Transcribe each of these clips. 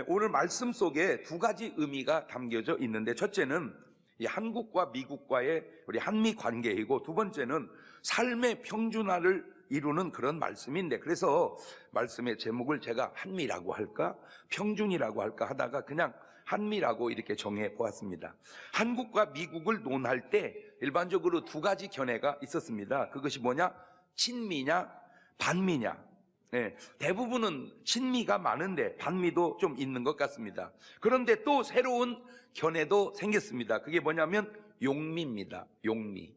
오늘 말씀 속에 두 가지 의미가 담겨져 있는데, 첫째는 이 한국과 미국과의 우리 한미 관계이고, 두 번째는 삶의 평준화를 이루는 그런 말씀인데, 그래서 말씀의 제목을 제가 한미라고 할까 평준이라고 할까 하다가 그냥 한미라고 이렇게 정해 보았습니다. 한국과 미국을 논할 때 일반적으로 두 가지 견해가 있었습니다. 그것이 뭐냐? 친미냐 반미냐. 대부분은 친미가 많은데 반미도 좀 있는 것 같습니다. 그런데 또 새로운 견해도 생겼습니다. 그게 뭐냐면 용미입니다. 용미.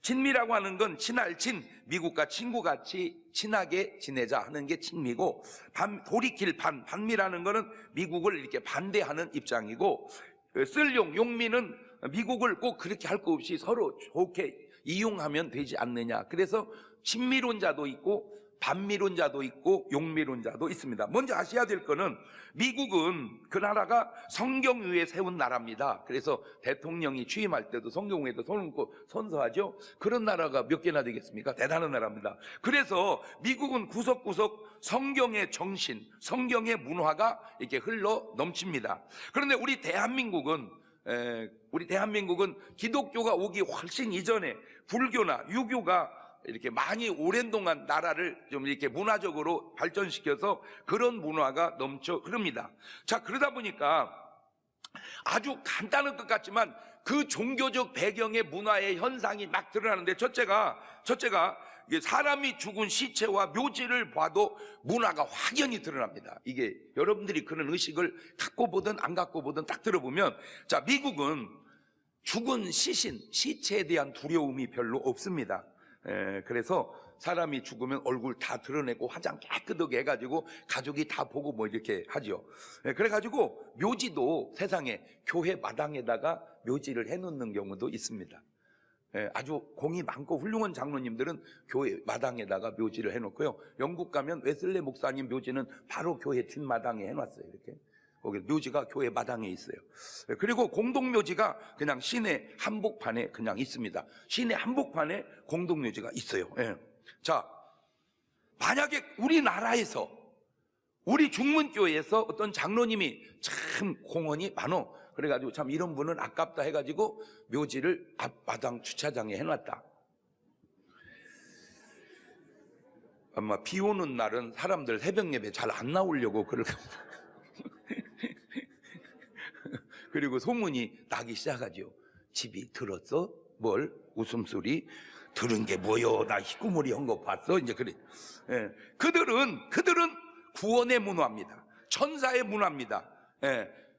친미라고 하는 건 친할 친, 미국과 친구같이 친하게 지내자 하는 게 친미고, 돌이킬 반미라는 거는 미국을 이렇게 반대하는 입장이고, 쓸용, 용미는 미국을 꼭 그렇게 할 거 없이 서로 좋게 이용하면 되지 않느냐. 그래서 친미론자도 있고 반미론자도 있고 용미론자도 있습니다. 먼저 아셔야 될 거는 미국은 그 나라가 성경 위에 세운 나라입니다. 그래서 대통령이 취임할 때도 성경 위에도 손을 얹고 선서하죠. 그런 나라가 몇 개나 되겠습니까? 대단한 나라입니다. 그래서 미국은 구석구석 성경의 정신, 성경의 문화가 이렇게 흘러 넘칩니다. 그런데 우리 대한민국은 기독교가 오기 훨씬 이전에 불교나 유교가 이렇게 많이 오랜 동안 나라를 좀 이렇게 문화적으로 발전시켜서 그런 문화가 넘쳐 흐릅니다. 자, 그러다 보니까 아주 간단한 것 같지만 그 종교적 배경의 문화의 현상이 막 드러나는데, 첫째가 사람이 죽은 시체와 묘지를 봐도 문화가 확연히 드러납니다. 이게 여러분들이 그런 의식을 갖고 보든 안 갖고 보든 딱 들어보면, 자, 미국은 죽은 시체에 대한 두려움이 별로 없습니다. 그래서 사람이 죽으면 얼굴 다 드러내고 화장 깨끗하게 해가지고 가족이 다 보고 뭐 이렇게 하죠. 그래가지고 묘지도 세상에 교회 마당에다가 묘지를 해놓는 경우도 있습니다. 아주 공이 많고 훌륭한 장로님들은 교회 마당에다가 묘지를 해놓고요. 영국 가면 웨슬레 목사님 묘지는 바로 교회 뒷마당에 해놨어요. 이렇게 거기 묘지가 교회 마당에 있어요. 그리고 공동묘지가 그냥 시내 한복판에 그냥 있습니다. 시내 한복판에 공동묘지가 있어요. 자, 만약에 우리나라에서 우리 중문교회에서 어떤 장로님이 참 공헌이 많어, 그래가지고 참 이런 분은 아깝다 해가지고 묘지를 앞마당 주차장에 해놨다. 아마 비 오는 날은 사람들 새벽 예배 잘 안 나오려고 그럴 겁니다. 그리고 소문이 나기 시작하죠. 집이 들었어? 뭘? 웃음소리? 들은 게 뭐여? 나 희구머리 한 거 봤어? 이제 그래. 그들은 구원의 문화입니다. 천사의 문화입니다.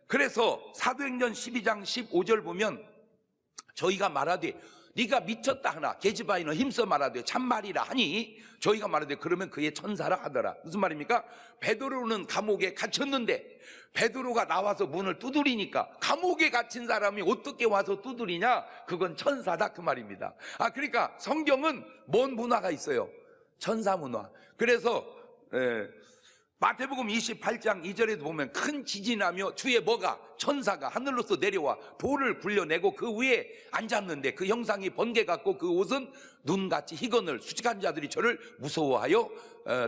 그래서 사도행전 12장 15절 보면 저희가 말하되 네가 미쳤다 하나 계집아이는 힘써 말하되 참말이라 하니 저희가 말하되 그러면 그의 천사라 하더라. 무슨 말입니까? 베드로는 감옥에 갇혔는데 베드로가 나와서 문을 두드리니까 감옥에 갇힌 사람이 어떻게 와서 두드리냐? 그건 천사다 그 말입니다. 그러니까 성경은 뭔 문화가 있어요? 천사 문화. 그래서 마태복음 28장 2절에도 보면 큰 지진이 나며 주의 뭐가? 천사가 하늘로서 내려와 볼을 굴려내고 그 위에 앉았는데 그 형상이 번개 같고 그 옷은 눈같이 희건을 수직한 자들이 저를 무서워하여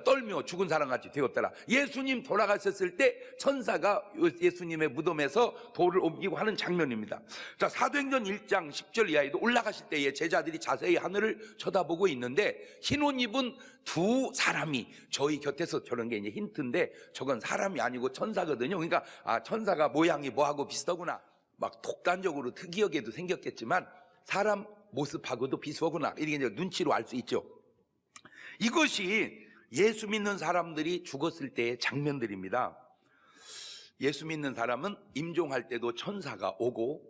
떨며 죽은 사람같이 되었더라. 예수님 돌아가셨을 때 천사가 예수님의 무덤에서 볼을 옮기고 하는 장면입니다. 자, 사도행전 1장 10절 이하에도 올라가실 때에 제자들이 자세히 하늘을 쳐다보고 있는데 흰 옷 입은 두 사람이 저희 곁에서, 저런 게 이제 힌트인데 저건 사람이 아니고 천사거든요. 그러니까 천사가 모양이 뭐하고 비슷하구나, 막 독단적으로 특이하게도 생겼겠지만 사람 모습하고도 비슷하구나, 이렇게 이제 눈치로 알 수 있죠. 이것이 예수 믿는 사람들이 죽었을 때의 장면들입니다. 예수 믿는 사람은 임종할 때도 천사가 오고,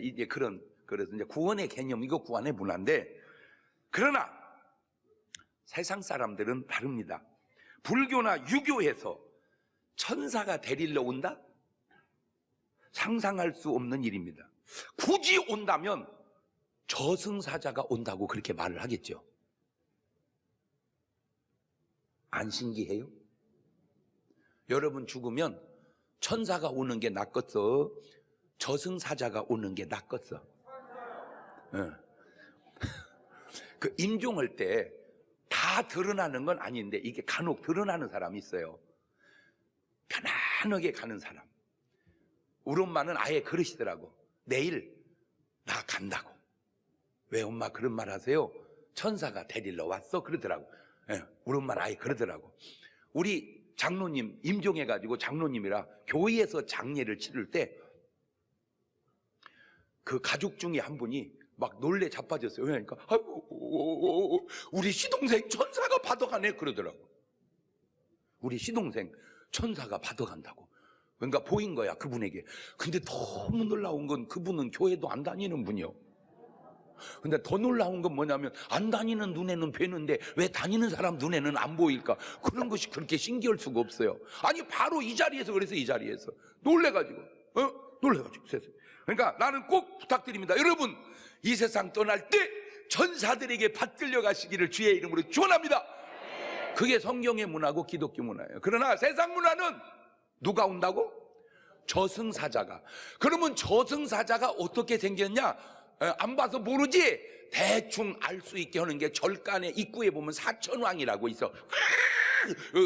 이제 그래서 이제 구원의 개념, 이거 구원의 문화인데, 그러나 세상 사람들은 다릅니다. 불교나 유교에서 천사가 데리러 온다? 상상할 수 없는 일입니다. 굳이 온다면 저승사자가 온다고 그렇게 말을 하겠죠. 안 신기해요? 여러분 죽으면 천사가 오는 게 낫겠어? 저승사자가 오는 게 낫겠어? 그 임종할 때 다 드러나는 건 아닌데 이게 간혹 드러나는 사람이 있어요. 편안하게 환하게 가는 사람. 우리 엄마는 아예 그러시더라고. 내일 나 간다고. 왜 엄마 그런 말 하세요? 천사가 데리러 왔어 그러더라고. 예, 우리 엄마는 아예 그러더라고. 우리 장로님 임종해가지고 장로님이라 교회에서 장례를 치를 때 그 가족 중에 한 분이 막 놀래 자빠졌어요. 왜냐니까 아이고 우리 시동생 천사가 받아가네 그러더라고. 우리 시동생 천사가 받아간다고. 그러니까 보인 거야 그분에게. 근데 너무 놀라운 건 그분은 교회도 안 다니는 분이요. 근데 더 놀라운 건 뭐냐면 안 다니는 눈에는 뵈는데 왜 다니는 사람 눈에는 안 보일까? 그런 것이 그렇게 신기할 수가 없어요. 아니 바로 이 자리에서 그래서 이 자리에서 놀래가지고 놀래가지고 세상에. 그러니까 나는 꼭 부탁드립니다. 여러분 이 세상 떠날 때 천사들에게 받들려 가시기를 주의 이름으로 축원합니다. 그게 성경의 문화고 기독교 문화예요. 그러나 세상 문화는 누가 온다고? 저승사자가. 그러면 저승사자가 어떻게 생겼냐? 안 봐서 모르지? 대충 알 수 있게 하는 게 절간의 입구에 보면 사천왕이라고 있어.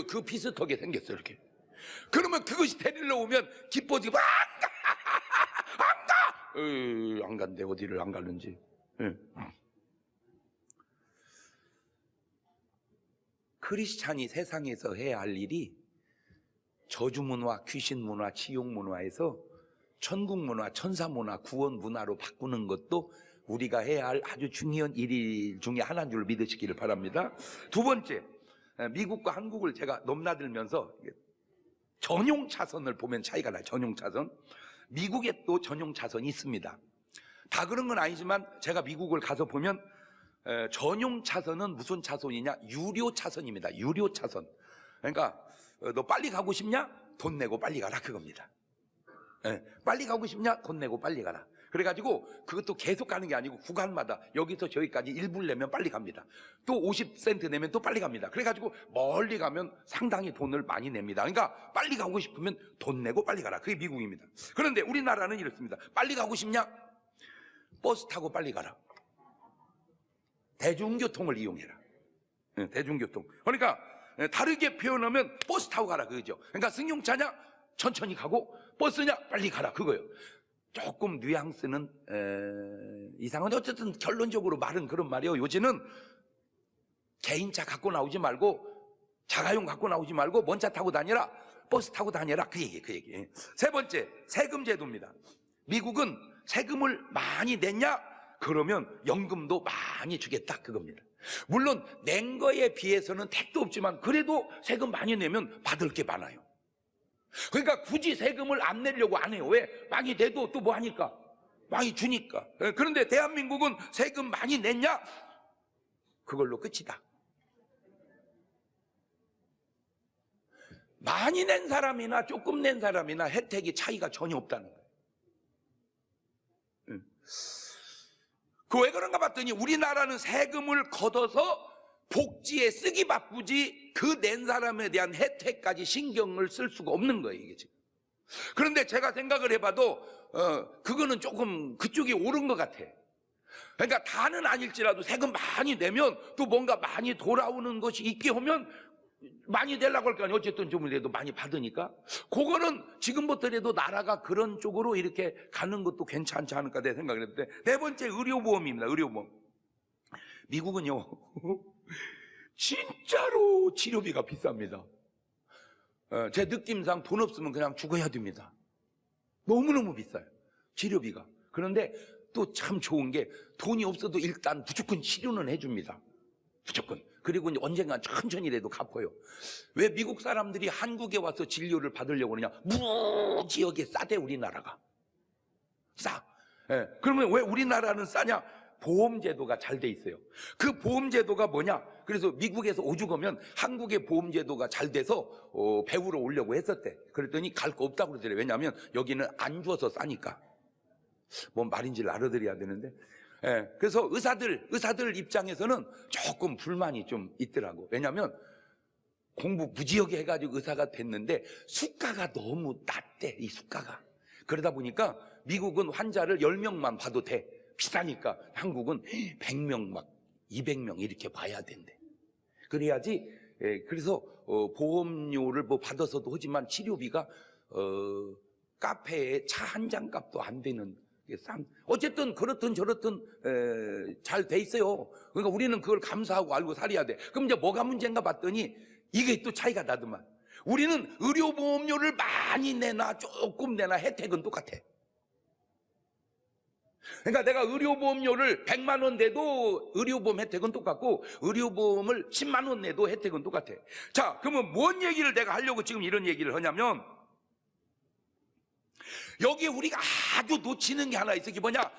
그 비슷하게 생겼어 이렇게. 그러면 그것이 데리러 오면 기뻐지고 안 간대. 어디를 안 가는지. 크리스찬이 세상에서 해야 할 일이 저주문화, 귀신문화, 지옥문화에서 천국문화, 천사문화, 구원문화로 바꾸는 것도 우리가 해야 할 아주 중요한 일 중에 하나인 줄 믿으시기를 바랍니다. 두 번째, 미국과 한국을 제가 넘나들면서 전용 차선을 보면 차이가 나요. 전용 차선. 미국에 또 전용 차선이 있습니다. 다 그런 건 아니지만 제가 미국을 가서 보면 전용 차선은 무슨 차선이냐? 유료 차선입니다. 유료 차선. 그러니까 너 빨리 가고 싶냐? 돈 내고 빨리 가라 그겁니다. 빨리 가고 싶냐? 돈 내고 빨리 가라. 그래가지고 그것도 계속 가는 게 아니고 구간마다 여기서 저기까지 1불 내면 빨리 갑니다. 또 50센트 내면 또 빨리 갑니다. 그래가지고 멀리 가면 상당히 돈을 많이 냅니다. 그러니까 빨리 가고 싶으면 돈 내고 빨리 가라. 그게 미국입니다. 그런데 우리나라는 이렇습니다. 빨리 가고 싶냐? 버스 타고 빨리 가라. 대중교통을 이용해라. 대중교통. 그러니까 다르게 표현하면 버스 타고 가라 그거죠. 그러니까 승용차냐? 천천히 가고 버스냐? 빨리 가라 그거예요. 조금 뉘앙스는 이상한데 어쨌든 결론적으로 말은 그런 말이에요. 요즘은 개인차 갖고 나오지 말고 자가용 갖고 나오지 말고 먼 차 타고 다니라. 버스 타고 다니라 그 얘기. 세 번째, 세금 제도입니다. 미국은 세금을 많이 냈냐? 그러면 연금도 많이 주겠다 그겁니다. 물론 낸 거에 비해서는 택도 없지만 그래도 세금 많이 내면 받을 게 많아요. 그러니까 굳이 세금을 안 내려고 안 해요. 왜? 많이 내도 또 뭐 하니까? 많이 주니까. 그런데 대한민국은 세금 많이 냈냐? 그걸로 끝이다. 많이 낸 사람이나 조금 낸 사람이나 혜택이 차이가 전혀 없다는 거예요. 그 왜 그런가 봤더니 우리나라는 세금을 걷어서 복지에 쓰기 바쁘지 그 낸 사람에 대한 혜택까지 신경을 쓸 수가 없는 거예요 이게 지금. 그런데 제가 생각을 해봐도 그거는 조금 그쪽이 옳은 것 같아. 그러니까 다는 아닐지라도 세금 많이 내면 또 뭔가 많이 돌아오는 것이 있게 하면 많이 내려고 할 거 아니에요. 어쨌든 좀이라도 많이 받으니까. 그거는 지금부터라도 나라가 그런 쪽으로 이렇게 가는 것도 괜찮지 않을까 내 생각을 했는데. 네 번째, 의료보험입니다. 의료보험. 미국은요 진짜로 치료비가 비쌉니다. 제 느낌상 돈 없으면 그냥 죽어야 됩니다. 너무너무 비싸요 치료비가. 그런데 또 참 좋은 게 돈이 없어도 일단 무조건 치료는 해줍니다. 무조건. 그리고 이제 언젠간 천천히라도 갚아요. 왜 미국 사람들이 한국에 와서 진료를 받으려고 그러냐? 무지하게 싸대 우리나라가. 싸. 그러면 왜 우리나라는 싸냐? 보험제도가 잘 돼 있어요. 그 보험제도가 뭐냐? 그래서 미국에서 오죽 하면 한국의 보험제도가 잘 돼서 배우러 오려고 했었대. 그랬더니 갈 거 없다고 그러더래요. 왜냐하면 여기는 안 줘서 싸니까. 뭔 말인지를 알아들어야 되는데. 그래서 의사들 입장에서는 조금 불만이 좀 있더라고. 왜냐하면 공부 무지하게 해가지고 의사가 됐는데 수가가 너무 낮대, 이 수가가. 그러다 보니까 미국은 환자를 10명만 봐도 돼. 비싸니까. 한국은 100명 막 200명 이렇게 봐야 된대. 그래야지. 그래서 보험료를 뭐 받아서도 하지만 치료비가 카페에 차 한 잔 값도 안 되는 어쨌든 그렇든 저렇든 잘 돼 있어요. 그러니까 우리는 그걸 감사하고 알고 살아야 돼. 그럼 이제 뭐가 문제인가 봤더니 이게 또 차이가 나더만. 우리는 의료보험료를 많이 내나 조금 내나 혜택은 똑같아. 그러니까 내가 의료보험료를 100만 원 내도 의료보험 혜택은 똑같고 의료보험을 10만 원 내도 혜택은 똑같아. 자, 그러면 뭔 얘기를 내가 하려고 지금 이런 얘기를 하냐면, 여기 우리가 아주 놓치는 게 하나 있어. 그게 뭐냐?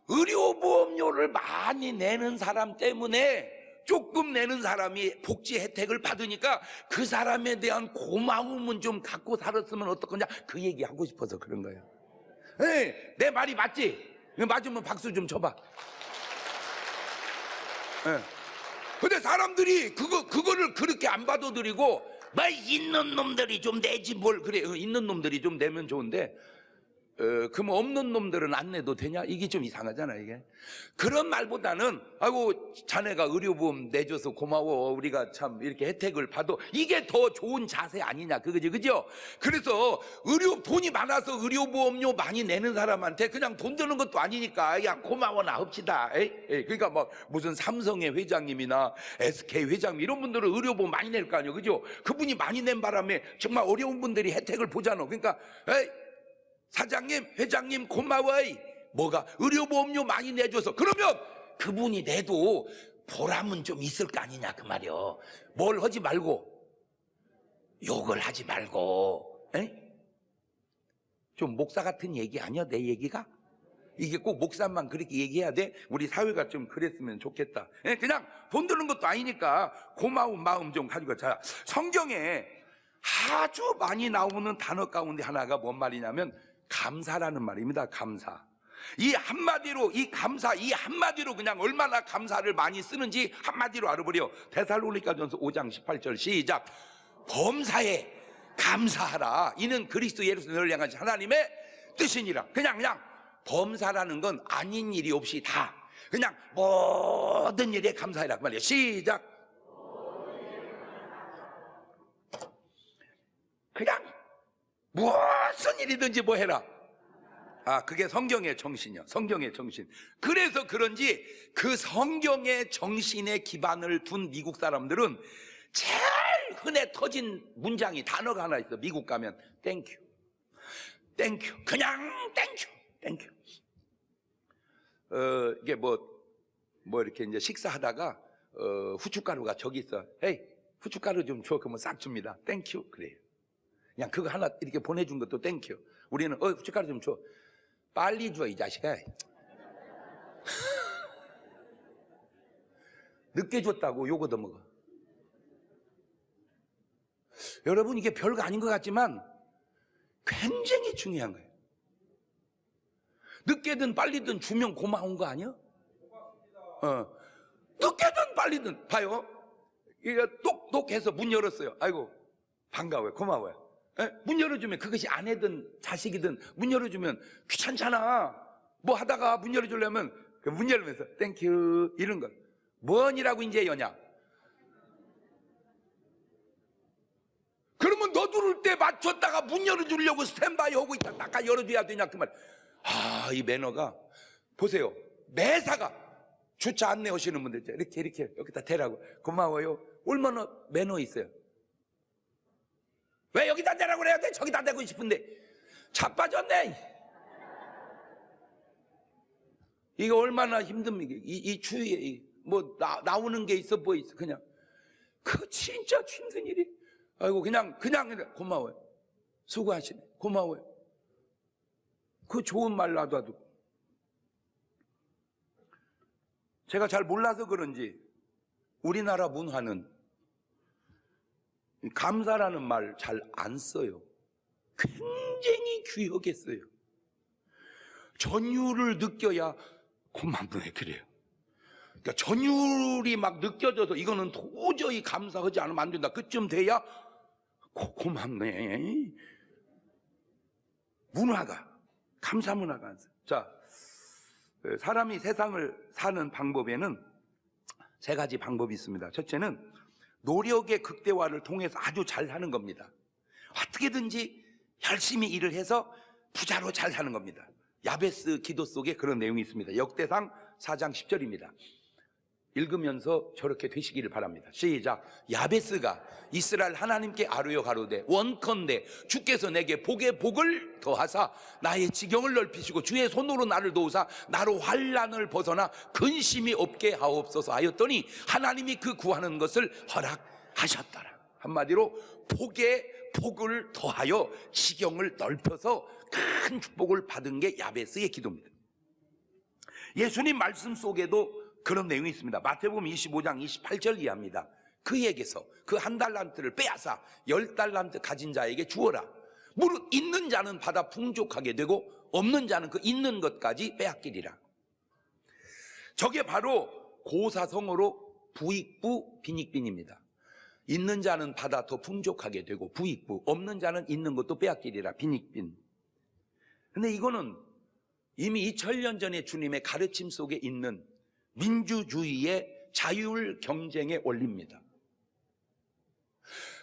의료보험료를 많이 내는 사람 때문에 조금 내는 사람이 복지 혜택을 받으니까 그 사람에 대한 고마움은 좀 갖고 살았으면 어떡하냐, 그 얘기 하고 싶어서 그런 거예요. 네, 내 말이 맞지? 맞으면 박수 좀 쳐봐. 네. 근데 사람들이 그거를 그렇게 안 받아들이고, 뭐 있는 놈들이 좀 내지 뭘 그래. 있는 놈들이 좀 내면 좋은데 그럼 없는 놈들은 안 내도 되냐? 이게 좀 이상하잖아, 이게. 그런 말보다는, 아이고, 자네가 의료보험 내줘서 고마워. 우리가 참 이렇게 혜택을 받아. 이게 더 좋은 자세 아니냐, 그거지, 그죠? 그래서 돈이 많아서 의료보험료 많이 내는 사람한테 그냥 돈 드는 것도 아니니까, 야, 고마워나 합시다. 그러니까 뭐, 무슨 삼성의 회장님이나 SK 회장님, 이런 분들은 의료보험 많이 낼 거 아니에요, 그죠? 그분이 많이 낸 바람에 정말 어려운 분들이 혜택을 보잖아. 그러니까, 사장님, 회장님 고마워요. 뭐가? 의료보험료 많이 내줘서. 그러면 그분이 내도 보람은 좀 있을 거 아니냐, 그 말이요. 뭘 하지 말고, 욕을 하지 말고. 좀 목사 같은 얘기 아니야, 내 얘기가? 이게 꼭 목사만 그렇게 얘기해야 돼? 우리 사회가 좀 그랬으면 좋겠다. 그냥 돈 드는 것도 아니니까 고마운 마음 좀 가지고. 자, 성경에 아주 많이 나오는 단어 가운데 하나가 뭔 말이냐면 감사라는 말입니다. 감사. 이 한마디로 그냥 얼마나 감사를 많이 쓰는지 한마디로 알아버려. 데살로니가전서 5장 18절 시작. 범사에 감사하라. 이는 그리스도 예수를 너를 향한 하나님의 뜻이니라. 그냥 범사라는 건 아닌 일이 없이 다 그냥 모든 일에 감사해라 그 말이에요. 시작. 그냥 무슨 일이든지 뭐 해라. 그게 성경의 정신이야. 성경의 정신. 그래서 그런지 그 성경의 정신에 기반을 둔 미국 사람들은 제일 흔해 터진 문장이 단어가 하나 있어. 미국 가면 땡큐, 땡큐, 그냥 땡큐, 땡큐. 이게 뭐 이렇게 이제 식사하다가 후춧가루가 저기 있어. 헤이, 후춧가루 좀 줘. 그러면 싹 줍니다. 땡큐 그래요. 그냥 그거 하나 이렇게 보내준 것도 땡큐. 우리는 후춧가루 좀 줘. 빨리 줘, 이 자식아. 늦게 줬다고 욕 얻어먹어. 여러분, 이게 별거 아닌 것 같지만 굉장히 중요한 거예요. 늦게든 빨리든 주면 고마운 거 아니야? 늦게든 빨리든. 봐요, 이거 똑똑해서 문 열었어요. 아이고 반가워요, 고마워요. 문 열어주면, 그것이 아내든 자식이든 문 열어주면 귀찮잖아. 뭐 하다가 문 열어주려면 문 열면서 땡큐 이런 거. 뭐니라고 이제 여냐? 그러면 너 들을 때 맞췄다가 문 열어주려고 스탠바이 하고 있다. 딱 열어줘야 되냐 그 말. 이 매너가. 보세요, 매사가 주차 안내 오시는 분들 이렇게 여기다 대라고. 고마워요. 얼마나 매너 있어요. 왜 여기다 대라고 그래야 돼? 저기다 대고 싶은데. 자빠졌네. 이거 얼마나 힘듭니까? 이 추위에 뭐 나오는 게 있어, 뭐 있어. 그냥 그 진짜 힘든 일이. 아이고 그냥 고마워요. 수고하시네. 고마워요. 그 좋은 말 놔둬도. 제가 잘 몰라서 그런지 우리나라 문화는 감사라는 말 잘 안 써요. 굉장히 귀하게 써요. 전율을 느껴야 고맙네 그래요. 그러니까 전율이 막 느껴져서 이거는 도저히 감사하지 않으면 안 된다. 그쯤 돼야 고맙네. 문화가, 감사 문화가 안 써요. 자, 사람이 세상을 사는 방법에는 세 가지 방법이 있습니다. 첫째는 노력의 극대화를 통해서 아주 잘 사는 겁니다. 어떻게든지 열심히 일을 해서 부자로 잘 사는 겁니다. 야베스 기도 속에 그런 내용이 있습니다. 역대상 4장 10절입니다. 읽으면서 저렇게 되시기를 바랍니다. 시작. 야베스가 이스라엘 하나님께 아뢰어 가로되 원컨대 주께서 내게 복에 복을 더하사 나의 지경을 넓히시고 주의 손으로 나를 도우사 나로 환난을 벗어나 근심이 없게 하옵소서 하였더니 하나님이 그 구하는 것을 허락하셨더라. 한마디로 복에 복을 더하여 지경을 넓혀서 큰 축복을 받은 게 야베스의 기도입니다. 예수님 말씀 속에도 그런 내용이 있습니다. 마태복음 25장 28절 이하입니다. 그에게서 그 1달란트를 빼앗아 10달란트 가진 자에게 주어라. 무릇 있는 자는 받아 풍족하게 되고 없는 자는 그 있는 것까지 빼앗기리라. 저게 바로 고사성어로 부익부 빈익빈입니다. 있는 자는 받아 더 풍족하게 되고 부익부, 없는 자는 있는 것도 빼앗기리라. 빈익빈. 근데 이거는 이미 2000년 전에 주님의 가르침 속에 있는 민주주의의 자율 경쟁의 원리입니다.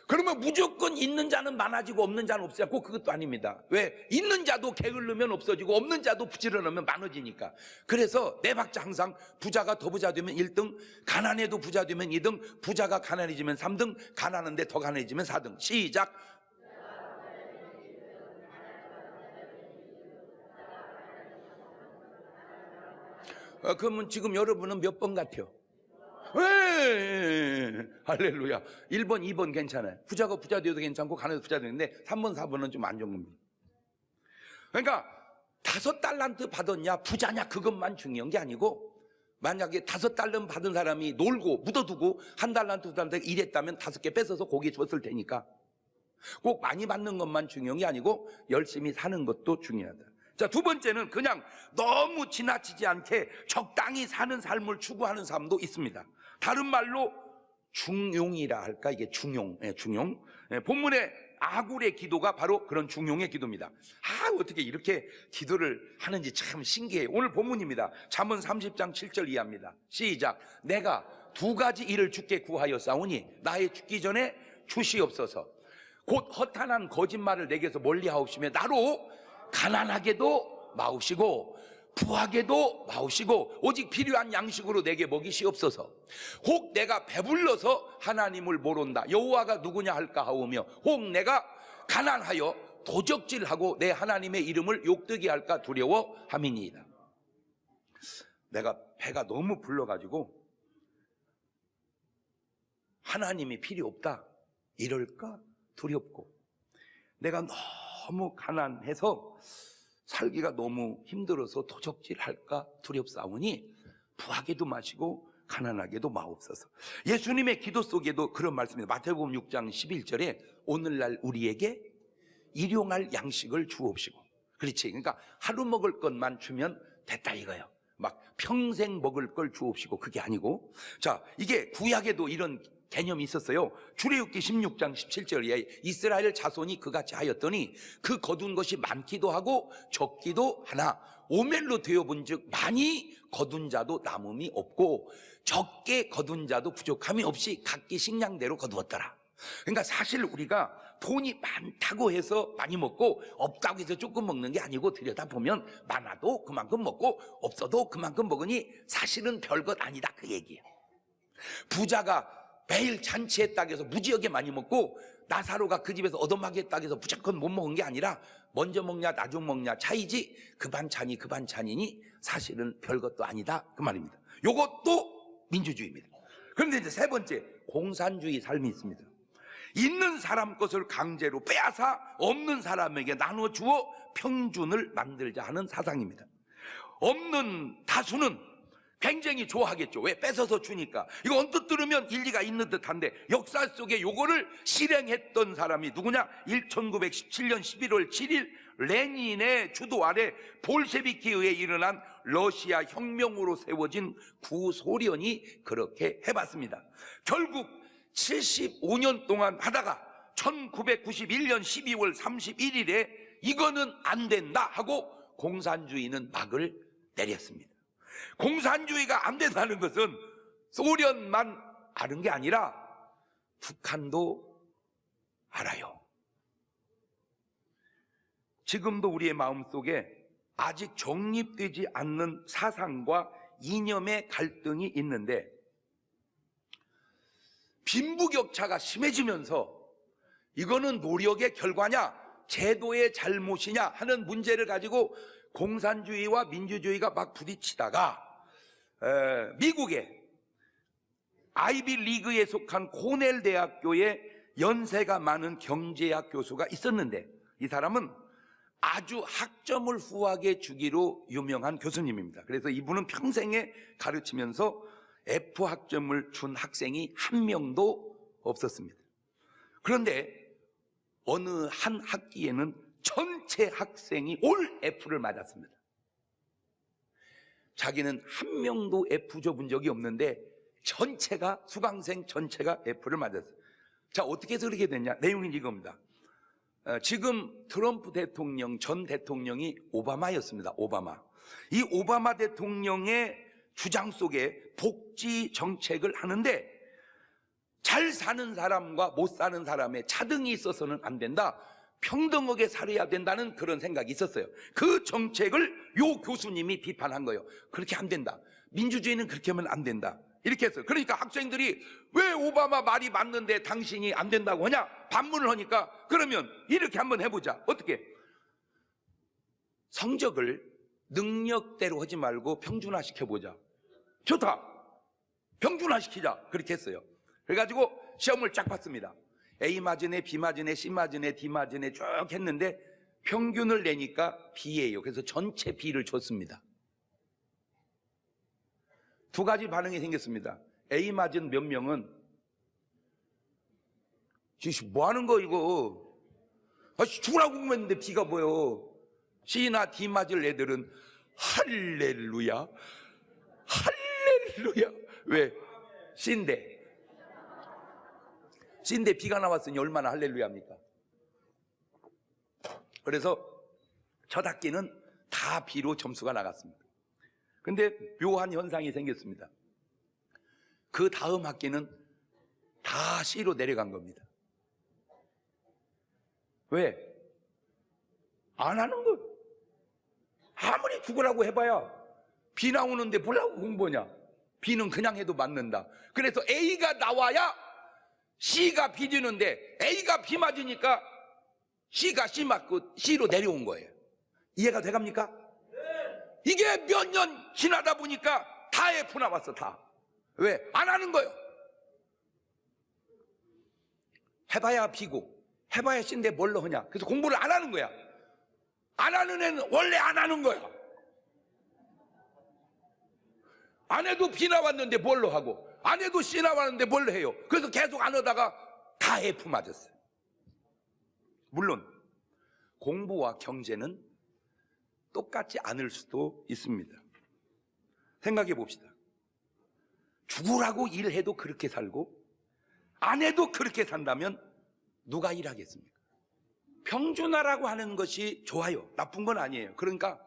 그러면 무조건 있는 자는 많아지고 없는 자는 없어지고 그것도 아닙니다. 왜? 있는 자도 게을르면 없어지고 없는 자도 부지런하면 많아지니까. 그래서 네 박자 항상 부자가 더 부자 되면 1등, 가난해도 부자 되면 2등, 부자가 가난해지면 3등, 가난한데 더 가난해지면 4등. 시작. 그러면 지금 여러분은 몇 번 같아요? 할렐루야. 1번, 2번 괜찮아요. 부자가 부자 되어도 괜찮고 가난해도 부자 되는데 3번, 4번은 좀 안 좋은 겁니다. 그러니까 5달란트 받았냐 부자냐 그것만 중요한 게 아니고, 만약에 5달러 받은 사람이 놀고 묻어두고 1달란트, 2달란트 일했다면 5개 뺏어서 고기 줬을 테니까 꼭 많이 받는 것만 중요한 게 아니고 열심히 사는 것도 중요하다. 자, 두 번째는 그냥 너무 지나치지 않게 적당히 사는 삶을 추구하는 사람도 있습니다. 다른 말로 중용이라 할까? 이게 중용. 본문의 아굴의 기도가 바로 그런 중용의 기도입니다. 어떻게 이렇게 기도를 하는지 참 신기해요. 오늘 본문입니다. 잠언 30장 7절 이하입니다. 시작. 내가 2가지 일을 주께 구하였사오니 나의 죽기 전에 주시옵소서. 곧 허탄한 거짓말을 내게서 멀리하옵시며 나로 가난하게도 마우시고 부하게도 마우시고 오직 필요한 양식으로 내게 먹이시옵소서. 혹 내가 배불러서 하나님을 모른다 여호와가 누구냐 할까 하오며 혹 내가 가난하여 도적질하고 내 하나님의 이름을 욕되게 할까 두려워함이니이다. 내가 배가 너무 불러가지고 하나님이 필요 없다 이럴까 두렵고, 내가 너무 가난해서 살기가 너무 힘들어서 도적질할까 두렵사오니 부하게도 마시고 가난하게도 마옵소서. 예수님의 기도 속에도 그런 말씀입니다. 마태복음 6장 11절에 오늘날 우리에게 일용할 양식을 주옵시고. 그렇지. 그러니까 하루 먹을 것만 주면 됐다 이거예요. 막 평생 먹을 걸 주옵시고 그게 아니고, 자, 이게 구약에도 이런 개념이 있었어요. 출애굽기 16장 17절에 이스라엘 자손이 그같이 하였더니 그 거둔 것이 많기도 하고 적기도 하나 오멜로 되어본 즉 많이 거둔 자도 남음이 없고 적게 거둔 자도 부족함이 없이 각기 식량대로 거두었더라. 그러니까 사실 우리가 돈이 많다고 해서 많이 먹고 없다고 해서 조금 먹는 게 아니고, 들여다보면 많아도 그만큼 먹고 없어도 그만큼 먹으니 사실은 별것 아니다 그 얘기예요. 부자가 매일 잔치했다고 해서 무지하게 많이 먹고 나사로가 그 집에서 얻어먹겠다고 해서 무조건 못 먹은 게 아니라 먼저 먹냐 나중 먹냐 차이지 그 반찬이 그 반찬이니 사실은 별것도 아니다 그 말입니다. 요것도 민주주의입니다. 그런데 이제 세 번째, 공산주의 삶이 있습니다. 있는 사람 것을 강제로 빼앗아 없는 사람에게 나눠주어 평준을 만들자 하는 사상입니다. 없는 다수는 굉장히 좋아하겠죠. 왜? 뺏어서 주니까. 이거 언뜻 들으면 일리가 있는 듯한데 역사 속에 요거를 실행했던 사람이 누구냐? 1917년 11월 7일 레닌의 주도 아래 볼셰비키에 의해 일어난 러시아 혁명으로 세워진 구소련이 그렇게 해봤습니다. 결국 75년 동안 하다가 1991년 12월 31일에 이거는 안 된다 하고 공산주의는 막을 내렸습니다. 공산주의가 안 된다는 것은 소련만 아는 게 아니라 북한도 알아요. 지금도 우리의 마음속에 아직 정립되지 않는 사상과 이념의 갈등이 있는데, 빈부격차가 심해지면서 이거는 노력의 결과냐, 제도의 잘못이냐 하는 문제를 가지고 공산주의와 민주주의가 막 부딪히다가 미국의 아이비 리그에 속한 코넬 대학교에 연세가 많은 경제학 교수가 있었는데, 이 사람은 아주 학점을 후하게 주기로 유명한 교수님입니다. 그래서 이분은 평생에 가르치면서 F 학점을 준 학생이 한 명도 없었습니다. 그런데 어느 한 학기에는 전체 학생이 올 F를 맞았습니다. 자기는 한 명도 F 줘본 적이 없는데 전체가, 수강생 전체가 F를 맞았어요. 자, 어떻게 해서 그렇게 됐냐? 내용은 이겁니다. 지금 트럼프 대통령, 전 대통령이 오바마였습니다. 오바마. 이 오바마 대통령의 주장 속에 복지 정책을 하는데, 잘 사는 사람과 못 사는 사람의 차등이 있어서는 안 된다, 평등하게 살아야 된다는 그런 생각이 있었어요. 그 정책을 요 교수님이 비판한 거예요. 그렇게 안 된다, 민주주의는 그렇게 하면 안 된다, 이렇게 했어요. 그러니까 학생들이 왜 오바마 말이 맞는데 당신이 안 된다고 하냐 반문을 하니까, 그러면 이렇게 한번 해보자. 어떻게? 성적을 능력대로 하지 말고 평준화시켜보자. 좋다, 평준화시키자. 그렇게 했어요. 그래가지고 시험을 쫙 봤습니다. A 마진에 B 마진에 C 마진에 D 마진에 쭉 했는데 평균을 내니까 B예요. 그래서 전체 B를 줬습니다. 두 가지 반응이 생겼습니다. A 맞은 몇 명은 뭐 하는 거 이거, 죽으라고 공부했는데 B가 뭐요? C나 D 맞을 애들은 할렐루야, 할렐루야. 왜? C인데 B가 나왔으니 얼마나 할렐루야입니까? 그래서 첫 학기는 다 B로 점수가 나갔습니다. 근데 묘한 현상이 생겼습니다. 그 다음 학기는 다 C로 내려간 겁니다. 왜? 안 하는 거. 아무리 죽으라고 해봐야 B 나오는데 뭐라고 공부하냐. B는 그냥 해도 맞는다. 그래서 A가 나와야 C가 B 되는데 A가 B 맞으니까 C가 C 맞고 C로 내려온 거예요. 이해가 돼갑니까? 이게 몇 년 지나다 보니까 다 F 나왔어. 다. 왜? 안 하는 거예요. 해봐야 B고 해봐야 C인데 뭘로 하냐. 그래서 공부를 안 하는 거야. 안 하는 애는 원래 안 하는 거야. 안 해도 B 나왔는데 뭘로 하고, 안 해도 C 나왔는데 뭘로 해요. 그래서 계속 안 하다가 다 F 맞았어요. 물론 공부와 경제는 똑같지 않을 수도 있습니다. 생각해 봅시다. 죽으라고 일해도 그렇게 살고 안 해도 그렇게 산다면 누가 일하겠습니까? 평준화라고 하는 것이 좋아요. 나쁜 건 아니에요. 그러니까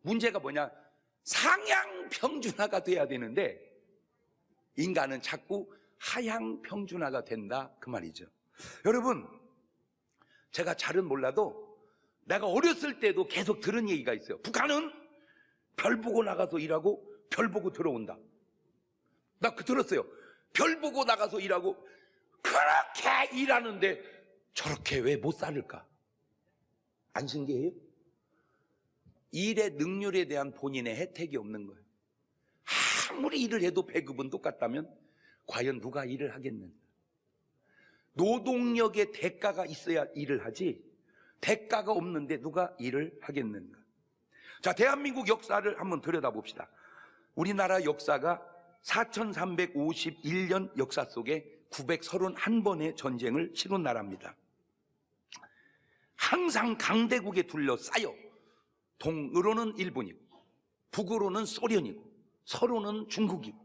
문제가 뭐냐, 상향 평준화가 돼야 되는데 인간은 자꾸 하향 평준화가 된다, 그 말이죠. 여러분, 제가 잘은 몰라도 내가 어렸을 때도 계속 들은 얘기가 있어요. 북한은 별 보고 나가서 일하고 별 보고 들어온다. 나 그 들었어요. 별 보고 나가서 일하고 그렇게 일하는데 저렇게 왜 못 살을까? 안 신기해요? 일의 능률에 대한 본인의 혜택이 없는 거예요. 아무리 일을 해도 배급은 똑같다면 과연 누가 일을 하겠는가? 노동력의 대가가 있어야 일을 하지, 대가가 없는데 누가 일을 하겠는가? 자, 대한민국 역사를 한번 들여다봅시다. 우리나라 역사가 4351년 역사 속에 931번의 전쟁을 치른 나라입니다. 항상 강대국에 둘러싸여 동으로는 일본이고 북으로는 소련이고 서로는 중국이고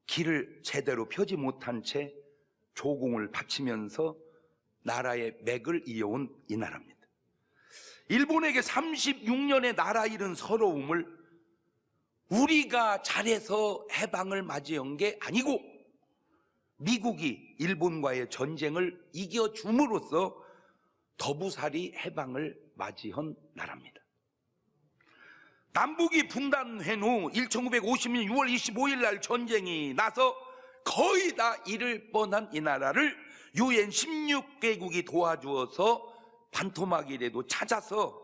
길을 제대로 펴지 못한 채 조공을 바치면서 나라의 맥을 이어온 이 나라입니다. 일본에게 36년의 나라 잃은 서러움을 우리가 잘해서 해방을 맞이한 게 아니고 미국이 일본과의 전쟁을 이겨줌으로써 더부살이 해방을 맞이한 나라입니다. 남북이 분단한 후 1950년 6월 25일 날 전쟁이 나서 거의 다 잃을 뻔한 이 나라를 UN 16개국이 도와주어서 반토막이라도 찾아서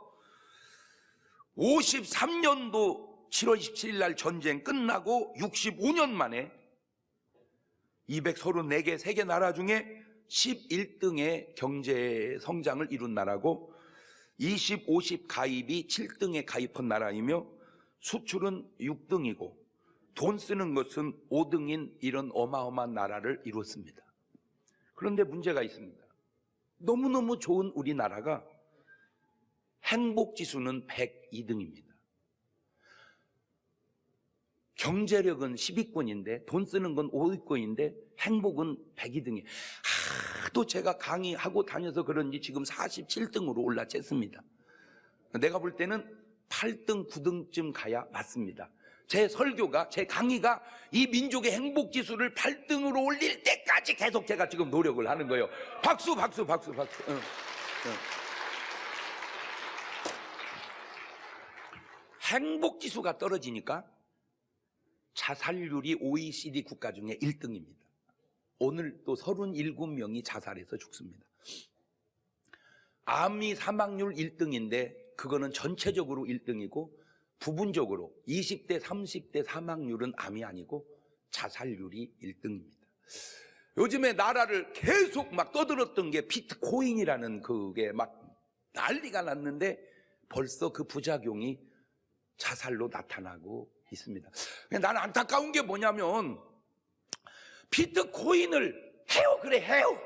53년도 7월 27일 날 전쟁 끝나고 65년 만에 234개 세계 나라 중에 11등의 경제 성장을 이룬 나라고 20, 50 가입이 7등에 가입한 나라이며 수출은 6등이고 돈 쓰는 것은 5등인 이런 어마어마한 나라를 이뤘습니다. 그런데 문제가 있습니다. 너무너무 좋은 우리나라가 행복지수는 102등입니다. 경제력은 10위권인데 돈 쓰는 건 5위권인데 행복은 102등이에요. 하도 제가 강의하고 다녀서 그런지 지금 47등으로 올라쳤습니다. 내가 볼 때는 8등, 9등쯤 가야 맞습니다. 제 설교가, 제 강의가 이 민족의 행복지수를 8등으로 올릴 때까지 계속 제가 지금 노력을 하는 거예요. 박수, 박수, 박수, 박수. 행복지수가 떨어지니까 자살률이 OECD 국가 중에 1등입니다. 오늘 또 37명이 자살해서 죽습니다. 암이 사망률 1등인데 그거는 전체적으로 1등이고 부분적으로 20대, 30대 사망률은 암이 아니고 자살률이 1등입니다. 요즘에 나라를 계속 막 떠들었던 게 비트코인이라는 그게 막 난리가 났는데 벌써 그 부작용이 자살로 나타나고 있습니다. 나는 안타까운 게 뭐냐면 비트코인을 해요. 그래 해요.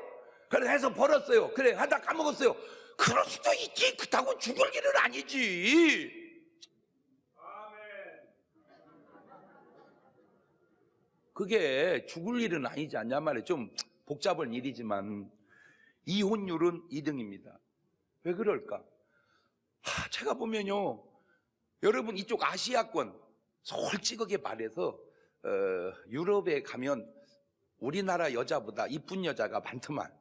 그래 해서 벌었어요. 그래 하다 까먹었어요. 그럴 수도 있지. 그렇다고 죽을 일은 아니지. 그게 죽을 일은 아니지 않냐 말이에요. 좀 복잡한 일이지만 이혼율은 2등입니다. 왜 그럴까? 제가 보면요, 여러분 이쪽 아시아권 솔직하게 말해서 유럽에 가면 우리나라 여자보다 이쁜 여자가 많더만.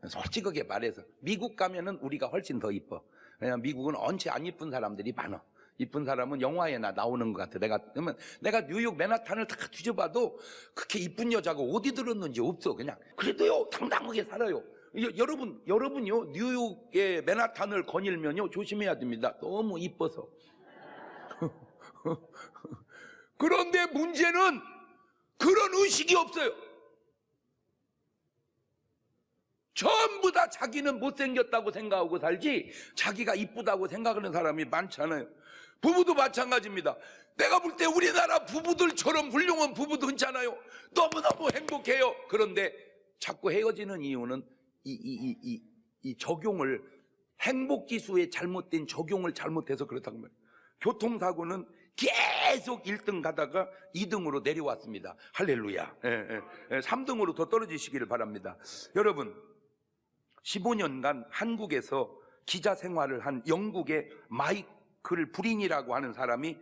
솔직하게 말해서 미국 가면은 우리가 훨씬 더 이뻐. 왜냐면 미국은 언체 안 이쁜 사람들이 많아. 이쁜 사람은 영화에나 나오는 것 같아. 그러면 내가 뉴욕 맨하탄을 다 뒤져봐도 그렇게 이쁜 여자가 어디 들었는지 없어. 그냥 그래도요 당당하게 살아요. 여러분요 뉴욕의 맨하탄을 거닐면요 조심해야 됩니다. 너무 이뻐서. 그런데 문제는 그런 의식이 없어요. 전부 다 자기는 못생겼다고 생각하고 살지 자기가 이쁘다고 생각하는 사람이 많잖아요. 부부도 마찬가지입니다. 내가 볼 때 우리나라 부부들처럼 훌륭한 부부도 흔찮아요. 너무너무 행복해요. 그런데 자꾸 헤어지는 이유는 이 적용을, 행복지수의 잘못된 적용을 잘못해서 그렇다고 말해요. 교통사고는 계속 1등 가다가 2등으로 내려왔습니다. 할렐루야. 3등으로 더 떨어지시기를 바랍니다. 여러분, 15년간 한국에서 기자 생활을 한 영국의 마이클 브린이라고 하는 사람이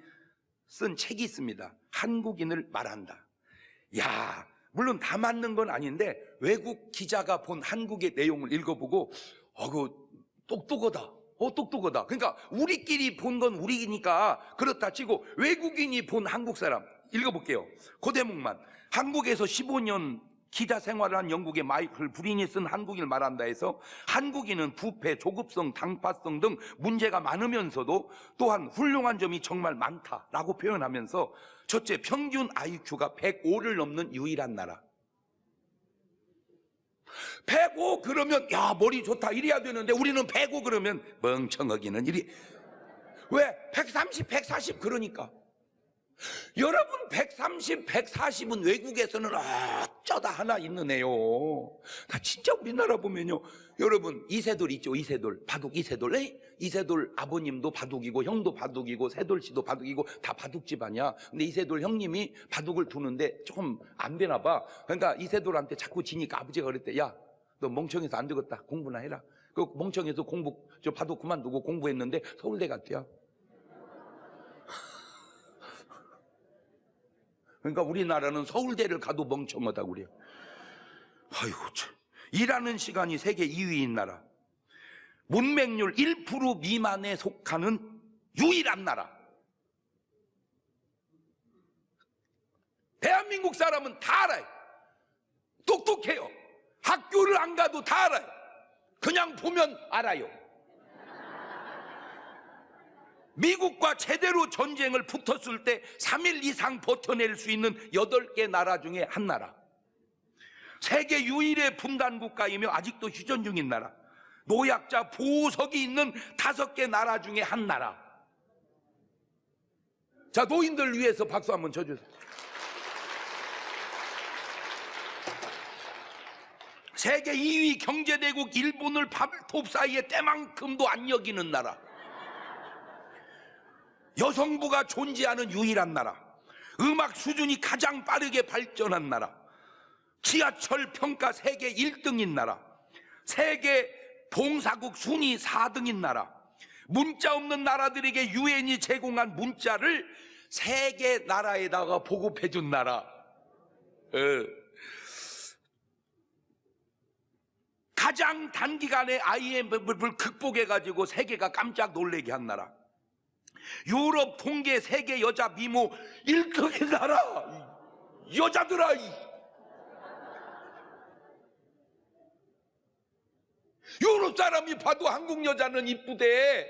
쓴 책이 있습니다. 한국인을 말한다. 야, 물론 다 맞는 건 아닌데 외국 기자가 본 한국의 내용을 읽어보고 그 똑똑하다. 똑똑하다. 그러니까 우리끼리 본 건 우리니까 그렇다 치고 외국인이 본 한국 사람 읽어볼게요. 그 대목만. 한국에서 15년 기자 생활을 한 영국의 마이클 브린이 쓴 한국인을 말한다 해서 한국인은 부패, 조급성, 당파성 등 문제가 많으면서도 또한 훌륭한 점이 정말 많다라고 표현하면서 첫째, 평균 IQ가 105를 넘는 유일한 나라. 105 그러면 야 머리 좋다 이래야 되는데 우리는 105 그러면 멍청하기는 이리. 왜? 130, 140 그러니까. 여러분 130, 140은 외국에서는 어쩌다 하나 있는 애요. 다 진짜 우리나라 보면요, 여러분 이세돌 있죠. 이세돌, 바둑 이세돌. 이세돌 아버님도 바둑이고 형도 바둑이고 세돌씨도 바둑이고 다 바둑집 아니야. 근데 이세돌 형님이 바둑을 두는데 조금 안 되나 봐. 그러니까 이세돌한테 자꾸 지니까 아버지가 그랬대. 야, 너 멍청해서 안 되겠다. 공부나 해라. 그 멍청해서 바둑 그만두고 공부했는데 서울대 갔대요. 그러니까 우리나라는 서울대를 가도 멍청하다고 그래요. 아이고 참. 일하는 시간이 세계 2위인 나라. 문맹률 1% 미만에 속하는 유일한 나라. 대한민국 사람은 다 알아요. 똑똑해요. 학교를 안 가도 다 알아요. 그냥 보면 알아요. 미국과 제대로 전쟁을 붙었을 때 3일 이상 버텨낼 수 있는 8개 나라 중에 한 나라. 세계 유일의 분단 국가이며 아직도 휴전 중인 나라. 노약자 보호석이 있는 5개 나라 중에 한 나라. 자, 노인들 위해서 박수 한번 쳐주세요. 세계 2위 경제대국 일본을 발톱 사이에 때만큼도 안 여기는 나라. 여성부가 존재하는 유일한 나라. 음악 수준이 가장 빠르게 발전한 나라. 지하철 평가 세계 1등인 나라. 세계 봉사국 순위 4등인 나라. 문자 없는 나라들에게 유엔이 제공한 문자를 세계 나라에다가 보급해 준 나라. 가장 단기간에 IMF를 극복해가지고 세계가 깜짝 놀래게 한 나라. 유럽 통계 세계 여자 미모 1등인 나라. 여자들아, 유럽 사람이 봐도 한국 여자는 이쁘대.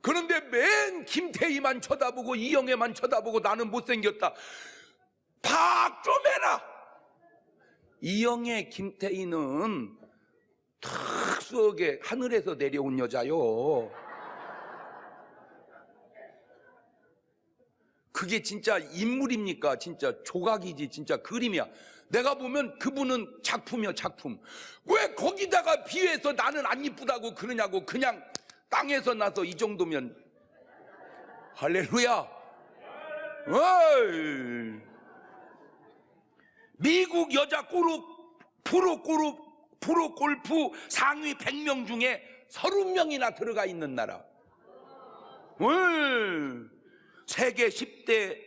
그런데 맨 김태희만 쳐다보고 이영애만 쳐다보고 나는 못생겼다. 박 좀 해라. 이영애, 김태희는 특수하게 하늘에서 내려온 여자요. 그게 진짜 인물입니까? 진짜 조각이지, 진짜 그림이야. 내가 보면 그분은 작품이야, 작품. 왜 거기다가 비해서 나는 안 이쁘다고 그러냐고. 그냥 땅에서 나서 이 정도면 할렐루야. 어이. 미국 여자 프로골프 상위 100명 중에 30명이나 들어가 있는 나라. 세계 10대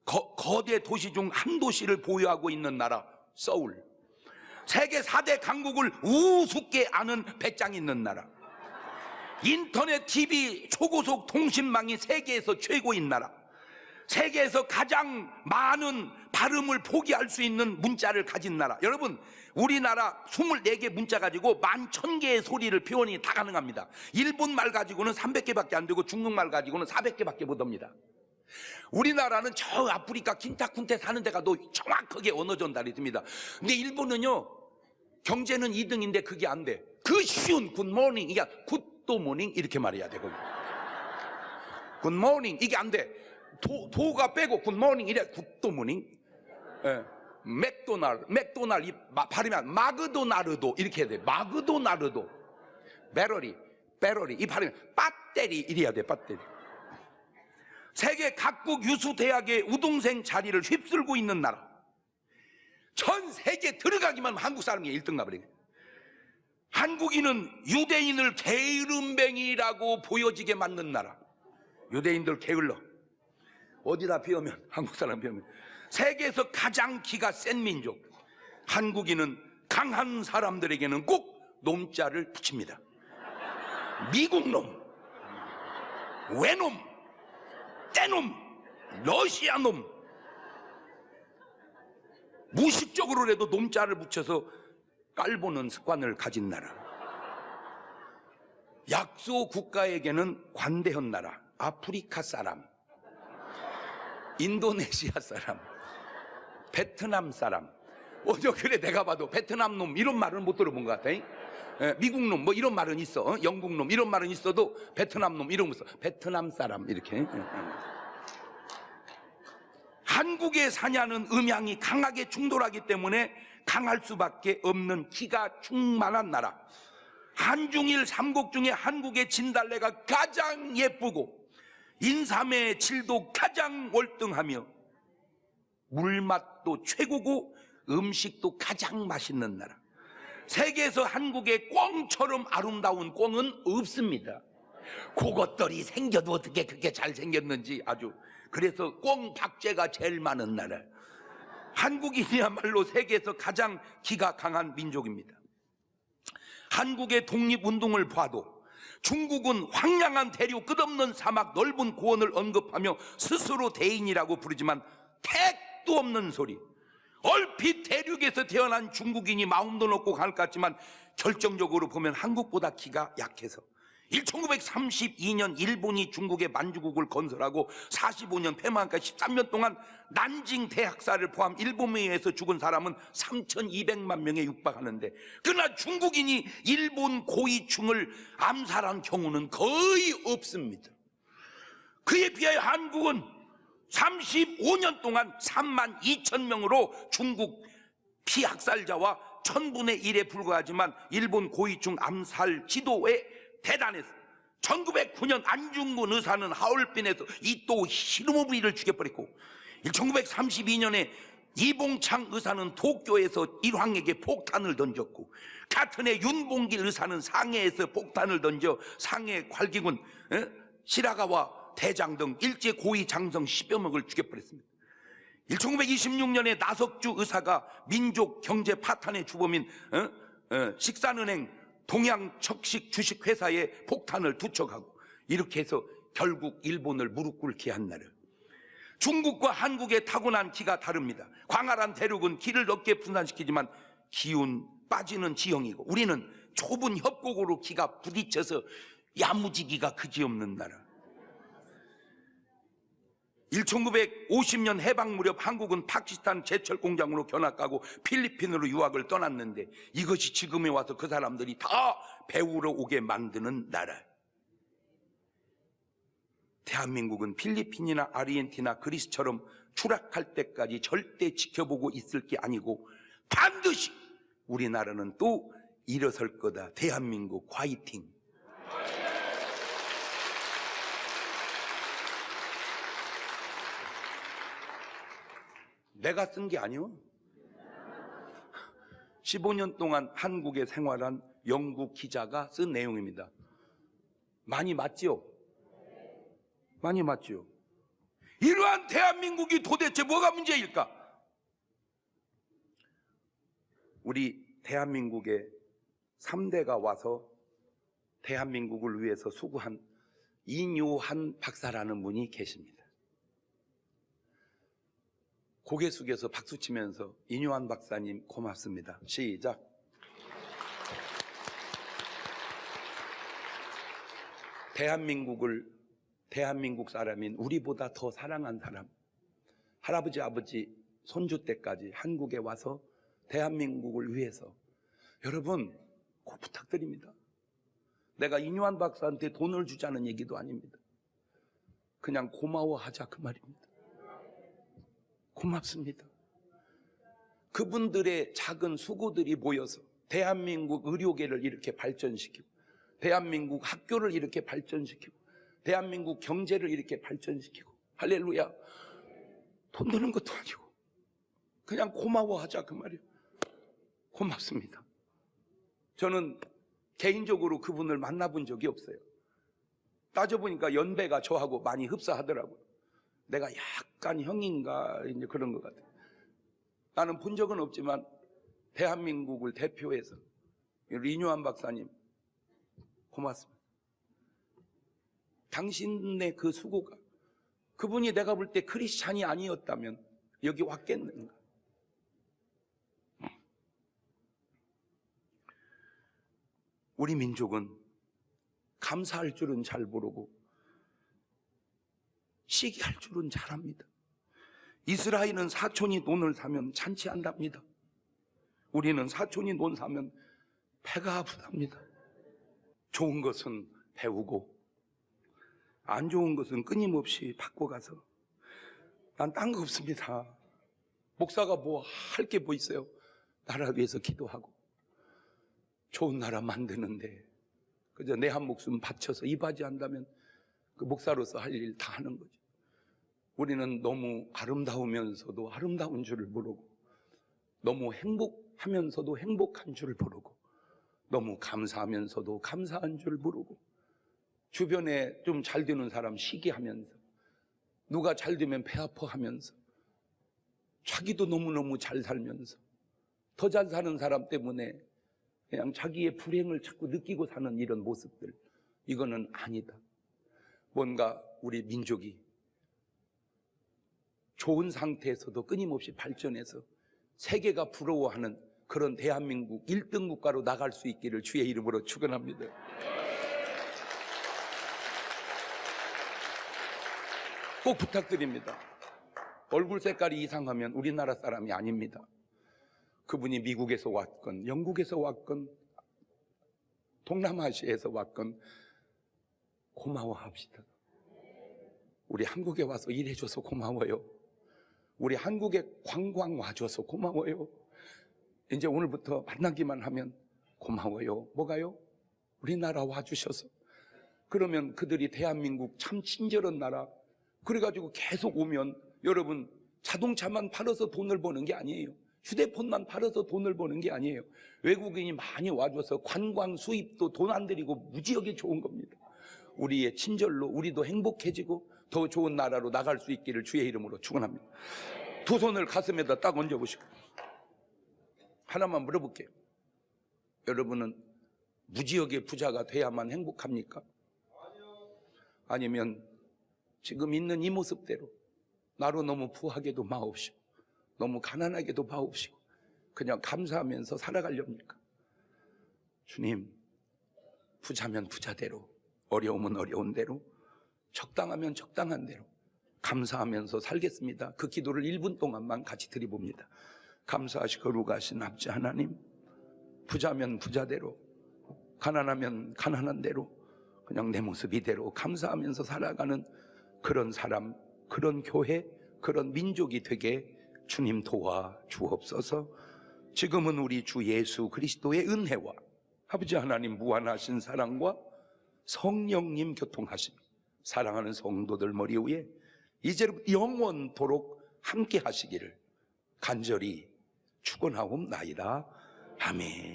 거대 도시 중 한 도시를 보유하고 있는 나라 서울. 세계 4대 강국을 우습게 아는 배짱 있는 나라. 인터넷, TV, 초고속 통신망이 세계에서 최고인 나라. 세계에서 가장 많은 발음을 포기할 수 있는 문자를 가진 나라. 여러분, 우리나라 24개 문자 가지고 11,000개의 소리를 표현이 다 가능합니다. 일본말 가지고는 300개밖에 안 되고 중국말 가지고는 400개밖에 못 합니다. 우리나라는 저 아프리카 킨타쿤테 사는 데 가도 정확하게 언어 전달이 됩니다. 근데 일본은요, 경제는 2등인데 그게 안 돼. 그 쉬운 굿모닝, 이게 굿도모닝 이렇게 말해야 돼. 굿모닝 이게 안 돼. 도가 빼고 굿모닝 이래. 굿도모닝. 맥도날 이 발음이 마그도나르도 이렇게 해야 돼. 마그도나르도. 배러리 이 발음이 빠떼리 이래야 돼. 빠떼리. 세계 각국 유수 대학의 우등생 자리를 휩쓸고 있는 나라. 전 세계 들어가기만 하면 한국 사람이 1등 가버리게. 한국인은 유대인을 게으름뱅이라고 보여지게 만든 나라. 유대인들 게을러. 어디다 비우면 한국 사람 비우면. 세계에서 가장 기가 센 민족. 한국인은 강한 사람들에게는 꼭 놈자를 붙입니다. 미국 놈, 외놈, 떼놈, 러시아 놈. 무식적으로라도 놈자를 붙여서 깔보는 습관을 가진 나라. 약소 국가에게는 관대한 나라. 아프리카 사람, 인도네시아 사람, 베트남 사람. 그래, 내가 봐도 베트남 놈 이런 말은 못 들어본 것 같아. 미국 놈 뭐 이런 말은 있어. 영국 놈 이런 말은 있어도 베트남 놈 이런 거 있어. 베트남 사람 이렇게. 한국의 사냐는 음양이 강하게 충돌하기 때문에 강할 수밖에 없는 기가 충만한 나라. 한중일 삼국 중에 한국의 진달래가 가장 예쁘고 인삼의 질도 가장 월등하며 물맛도 최고고 음식도 가장 맛있는 나라. 세계에서 한국의 꿩처럼 아름다운 꿩은 없습니다. 그것들이 생겨도 어떻게 그렇게 잘생겼는지 아주. 그래서 꿩 박제가 제일 많은 나라. 한국인이야말로 세계에서 가장 기가 강한 민족입니다. 한국의 독립운동을 봐도 중국은 황량한 대륙, 끝없는 사막, 넓은 고원을 언급하며 스스로 대인이라고 부르지만 택도 없는 소리. 얼핏 대륙에서 태어난 중국인이 마음도 높고 강할 것 같지만 결정적으로 보면 한국보다 기가 약해서 1932년 일본이 중국의 만주국을 건설하고 45년 폐망하니까 13년 동안 난징 대학살을 포함 일본에 의해서 죽은 사람은 3,200만 명에 육박하는데, 그러나 중국인이 일본 고위층을 암살한 경우는 거의 없습니다. 그에 비하여 한국은 35년 동안 3만 2천 명으로 중국 피학살자와 1000분의 1에 불과하지만 일본 고위층 암살 지도에 대단했어요. 1909년 안중근 의사는 하얼빈에서 이토 히로부미를 죽여버렸고, 1932년에 이봉창 의사는 도쿄에서 일황에게 폭탄을 던졌고, 같은 해 윤봉길 의사는 상해에서 폭탄을 던져 상해 괄기군 시라가와 대장 등 일제 고위 장성 10여 명을 죽여버렸습니다. 1926년에 나석주 의사가 민족 경제 파탄의 주범인 식산은행 동양척식 주식회사에 폭탄을 투척하고, 이렇게 해서 결국 일본을 무릎 꿇게 한 나라. 중국과 한국의 타고난 기가 다릅니다. 광활한 대륙은 기를 넓게 분산시키지만 기운 빠지는 지형이고, 우리는 좁은 협곡으로 기가 부딪혀서 야무지기가 그지없는 나라. 1950년 해방 무렵 한국은 파키스탄 제철 공장으로 견학하고 필리핀으로 유학을 떠났는데, 이것이 지금에 와서 그 사람들이 다 배우러 오게 만드는 나라. 대한민국은 필리핀이나 아르헨티나, 그리스처럼 추락할 때까지 절대 지켜보고 있을 게 아니고 반드시 우리나라는 또 일어설 거다. 대한민국 화이팅! 내가 쓴 게 아니요. 15년 동안 한국에 생활한 영국 기자가 쓴 내용입니다. 많이 맞지요? 많이 맞지요? 이러한 대한민국이 도대체 뭐가 문제일까? 우리 대한민국의 3대가 와서 대한민국을 위해서 수고한 이뇨한 박사라는 분이 계십니다. 고개 숙여서 박수 치면서 이뇨한 박사님 고맙습니다. 시작. 대한민국 사람인 우리보다 더 사랑한 사람, 할아버지 아버지 손주 때까지 한국에 와서 대한민국을 위해서, 여러분 꼭 부탁드립니다. 내가 이뇨한 박사한테 돈을 주자는 얘기도 아닙니다. 그냥 고마워하자 그 말입니다. 고맙습니다. 그분들의 작은 수고들이 모여서 대한민국 의료계를 이렇게 발전시키고, 대한민국 학교를 이렇게 발전시키고, 대한민국 경제를 이렇게 발전시키고, 할렐루야. 돈 드는 것도 아니고 그냥 고마워하자 그 말이에요. 고맙습니다. 저는 개인적으로 그분을 만나본 적이 없어요. 따져보니까 연배가 저하고 많이 흡사하더라고요. 내가 약간 형인가 이제 그런 것 같아요. 나는 본 적은 없지만 대한민국을 대표해서 이뇨한 박사님 고맙습니다. 당신의 그 수고가, 그분이 내가 볼 때 크리스찬이 아니었다면 여기 왔겠는가? 우리 민족은 감사할 줄은 잘 모르고 시기할 줄은 잘합니다. 이스라엘은 사촌이 논을 사면 잔치한답니다. 우리는 사촌이 논 사면 배가 아프답니다. 좋은 것은 배우고 안 좋은 것은 끊임없이 바꿔가서, 난 딴 거 없습니다. 목사가 뭐 할 게 뭐 있어요? 나라 위해서 기도하고 좋은 나라 만드는데 그저 내 한 목숨 바쳐서 이바지한다면 그 목사로서 할 일 다 하는 거죠. 우리는 너무 아름다우면서도 아름다운 줄을 모르고, 너무 행복하면서도 행복한 줄을 모르고, 너무 감사하면서도 감사한 줄 모르고, 주변에 좀 잘 되는 사람 시기하면서, 누가 잘 되면 배 아파하면서, 자기도 너무너무 잘 살면서 더 잘 사는 사람 때문에 그냥 자기의 불행을 자꾸 느끼고 사는 이런 모습들, 이거는 아니다. 뭔가 우리 민족이 좋은 상태에서도 끊임없이 발전해서 세계가 부러워하는 그런 대한민국 1등 국가로 나갈 수 있기를 주의 이름으로 축원합니다. 꼭 부탁드립니다. 얼굴 색깔이 이상하면 우리나라 사람이 아닙니다. 그분이 미국에서 왔건 영국에서 왔건 동남아시아에서 왔건 고마워합시다. 우리 한국에 와서 일해줘서 고마워요. 우리 한국에 관광 와줘서 고마워요. 이제 오늘부터 만나기만 하면 고마워요. 뭐가요? 우리나라 와주셔서. 그러면 그들이 대한민국 참 친절한 나라, 그래가지고 계속 오면 여러분 자동차만 팔아서 돈을 버는 게 아니에요. 휴대폰만 팔아서 돈을 버는 게 아니에요. 외국인이 많이 와줘서 관광 수입도 돈 안 들이고 무지하게 좋은 겁니다. 우리의 친절로 우리도 행복해지고 더 좋은 나라로 나갈 수 있기를 주의 이름으로 축원합니다. 두 손을 가슴에다 딱 얹어보시고 하나만 물어볼게요. 여러분은 무지하게 부자가 돼야만 행복합니까? 아니면 지금 있는 이 모습대로 나로 너무 부하게도 마옵시고 너무 가난하게도 마옵시고 그냥 감사하면서 살아가렵니까? 주님, 부자면 부자대로, 어려우면 어려운 대로, 적당하면 적당한 대로 감사하면서 살겠습니다. 그 기도를 1분 동안만 같이 드려봅니다. 감사하시고 거룩하신 아버지 하나님, 부자면 부자대로, 가난하면 가난한 대로 그냥 내 모습 이대로 감사하면서 살아가는 그런 사람, 그런 교회, 그런 민족이 되게 주님 도와 주옵소서. 지금은 우리 주 예수 그리스도의 은혜와 아버지 하나님 무한하신 사랑과 성령님 교통하심, 사랑하는 성도들 머리 위에 이제부터 영원토록 함께 하시기를 간절히 축원하옵나이다. 아멘.